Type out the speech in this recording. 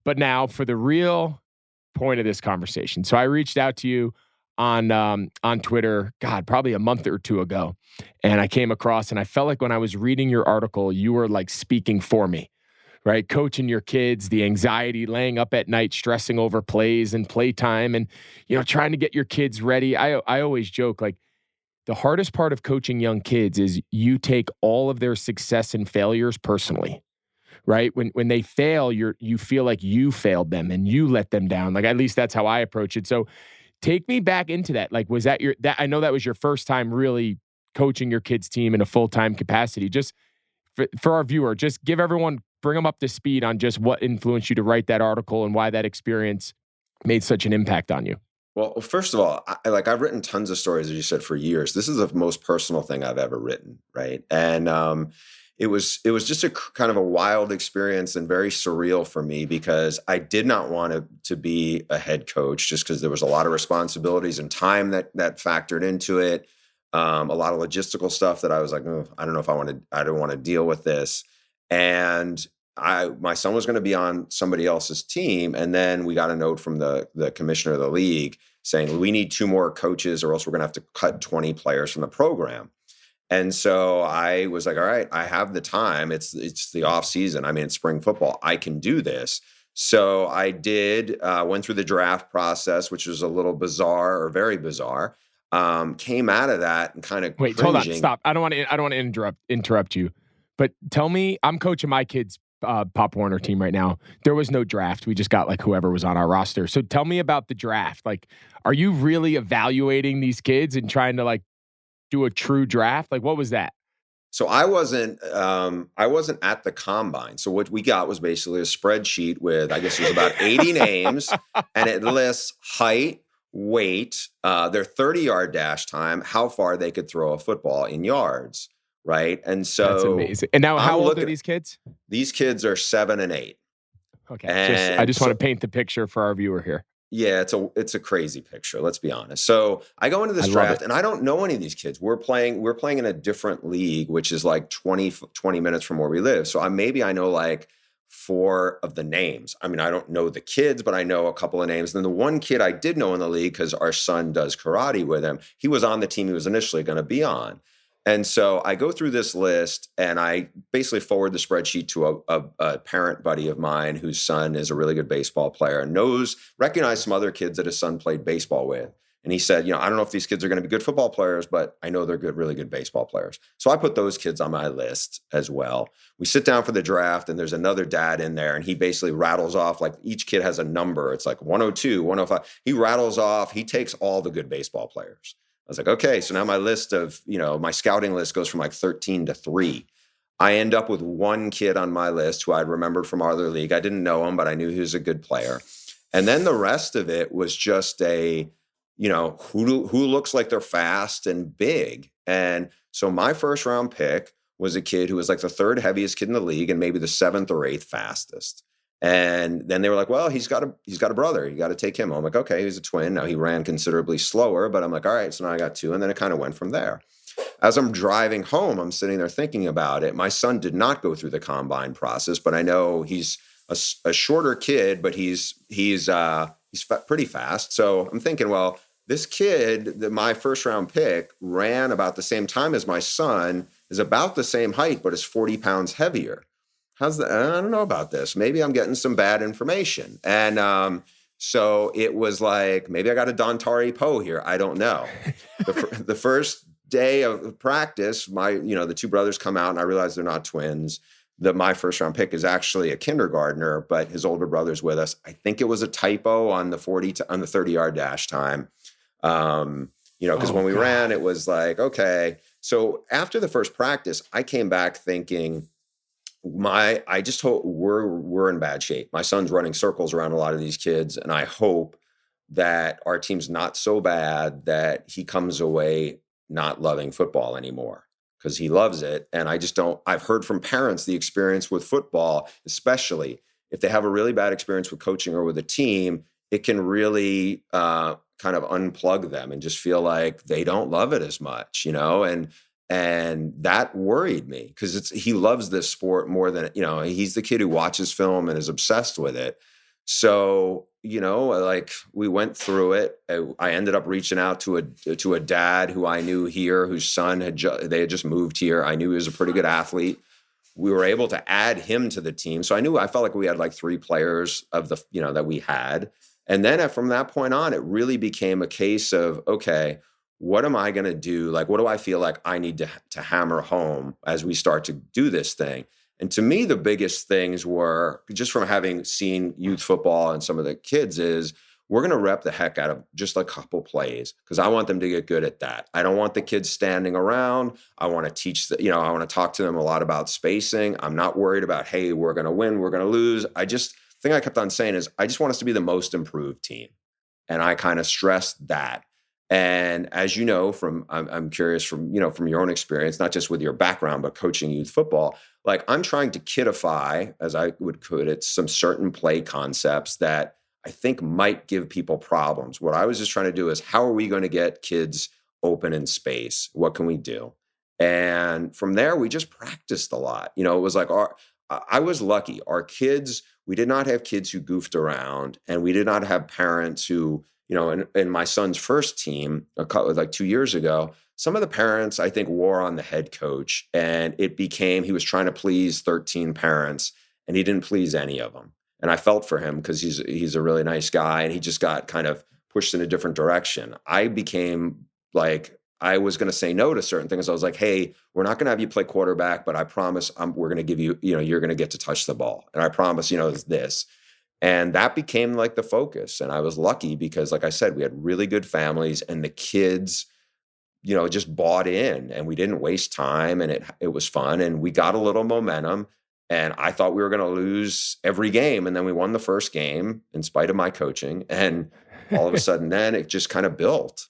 But now for the real point of this conversation. So I reached out to you on Twitter, God, probably a month or two ago, and I came across, and I felt like when I was reading your article, you were like speaking for me, right? Coaching your kids, the anxiety, laying up at night, stressing over plays and playtime, and trying to get your kids ready. I always joke like the hardest part of coaching young kids is you take all of their success and failures personally. Right. When they fail, you feel like you failed them and you let them down. Like, at least that's how I approach it. So take me back into that. Like, was that I know that was your first time really coaching your kids' team in a full-time capacity. Just for our viewer, just bring them up to speed on just what influenced you to write that article and why that experience made such an impact on you. Well, first of all, I've written tons of stories, as you said, for years. This is the most personal thing I've ever written, right? And it was just a kind of a wild experience and very surreal for me because I did not want to be a head coach just because there was a lot of responsibilities and time that factored into it. A lot of logistical stuff that I was like, oh, I don't know if I don't want to deal with this. And my son was going to be on somebody else's team. And then we got a note from the commissioner of the league saying, we need 2 more coaches or else we're going to have to cut 20 players from the program. And so I was like, all right, I have the time. It's the off season. I mean, it's spring football. I can do this. So I did, went through the draft process, which was a little bizarre or very bizarre. Came out of that and kind of Wait, hold on, stop. I don't want to interrupt you, but tell me, I'm coaching my kids' Pop Warner team right now. There was no draft. We just got like whoever was on our roster. So tell me about the draft. Like, are you really evaluating these kids and trying to like do a true draft? Like, what was that? So I wasn't at the combine. So what we got was basically a spreadsheet with, I guess it was about 80 names, and it lists height, weight, their 30-yard dash time, how far they could throw a football in yards, right? And so that's amazing. And now, how old are these kids? These kids are 7 and 8. Okay, I just want to paint the picture for our viewer here. Yeah, it's a crazy picture. Let's be honest. So I go into this draft and I don't know any of these kids. We're playing in a different league, which is like 20 minutes from where we live. So I know like 4 of the names. I mean, I don't know the kids, but I know a couple of names. And then the one kid I did know in the league, because our son does karate with him, he was on the team he was initially going to be on. And so I go through this list and I basically forward the spreadsheet to a parent buddy of mine whose son is a really good baseball player and recognized some other kids that his son played baseball with. And he said, I don't know if these kids are going to be good football players, but I know they're really good baseball players. So I put those kids on my list as well. We sit down for the draft and there's another dad in there and he basically rattles off, like each kid has a number. It's like 102, 105. He rattles off, he takes all the good baseball players. I was like, okay, so now my list of, my scouting list goes from like 13 to 3. I end up with one kid on my list who I'd remembered from our other league. I didn't know him, but I knew he was a good player. And then the rest of it was just who looks like they're fast and big. And so my first round pick was a kid who was like the 3rd heaviest kid in the league and maybe the 7th or 8th fastest. And then they were like, well, he's got a brother. You got to take him. I'm like, okay, he's a twin. Now he ran considerably slower, but I'm like, all right, so now I got 2. And then it kind of went from there. As I'm driving home, I'm sitting there thinking about it. My son did not go through the combine process, but I know he's a shorter kid, but he's pretty fast. So I'm thinking, well, this kid, my first round pick, ran about the same time as my son, is about the same height, but is 40 pounds heavier. How's that? I don't know about this. Maybe I'm getting some bad information. And so it was like, maybe I got a Dontari Poe here. I don't know. The first day of practice, the 2 brothers come out and I realize they're not twins. My first round pick is actually a kindergartner, but his older brother's with us. I think it was a typo on the 30-yard dash time. Because when we ran, it was like, okay. So after the first practice, I came back thinking, I just hope we're in bad shape. My son's running circles around a lot of these kids, and I hope that our team's not so bad that he comes away not loving football anymore, because he loves it. And I just don't. I've heard from parents the experience with football, especially if they have a really bad experience with coaching or with a team, it can really kind of unplug them and just feel like they don't love it as much, And that worried me because he loves this sport more than, he's the kid who watches film and is obsessed with it. So, like we went through it. I ended up reaching out to a dad who I knew here, whose son they had just moved here. I knew he was a pretty good athlete. We were able to add him to the team. So I felt like we had like 3 players of that we had. And then from that point on, it really became a case of, okay, what am I going to do? Like, what do I feel like I need to hammer home as we start to do this thing? And to me, the biggest things were just from having seen youth football and some of the kids is we're going to rep the heck out of just a couple plays because I want them to get good at that. I don't want the kids standing around. I want to teach I want to talk to them a lot about spacing. I'm not worried about, hey, we're going to win, we're going to lose. Thing I kept on saying is I just want us to be the most improved team. And I kind of stressed that. And as you know, I'm curious from your own experience, not just with your background, but coaching youth football, like I'm trying to kidify, as I would put it, some certain play concepts that I think might give people problems. What I was just trying to do is how are we going to get kids open in space? What can we do? And from there, we just practiced a lot. It was like I was lucky. Our kids, we did not have kids who goofed around, and we did not have parents who, in my son's first team, like 2 years ago, some of the parents, I think, wore on the head coach, and it became he was trying to please 13 parents, and he didn't please any of them. And I felt for him because he's a really nice guy, and he just got kind of pushed in a different direction. I became like I was going to say no to certain things. I was like, hey, we're not going to have you play quarterback, but I promise we're going to give you, you're going to get to touch the ball. And I promise, it's this. And that became like the focus. And I was lucky because, like I said, we had really good families and the kids, just bought in and we didn't waste time and it was fun and we got a little momentum. And I thought we were going to lose every game. And then we won the first game in spite of my coaching. And all of a sudden then it just kind of built.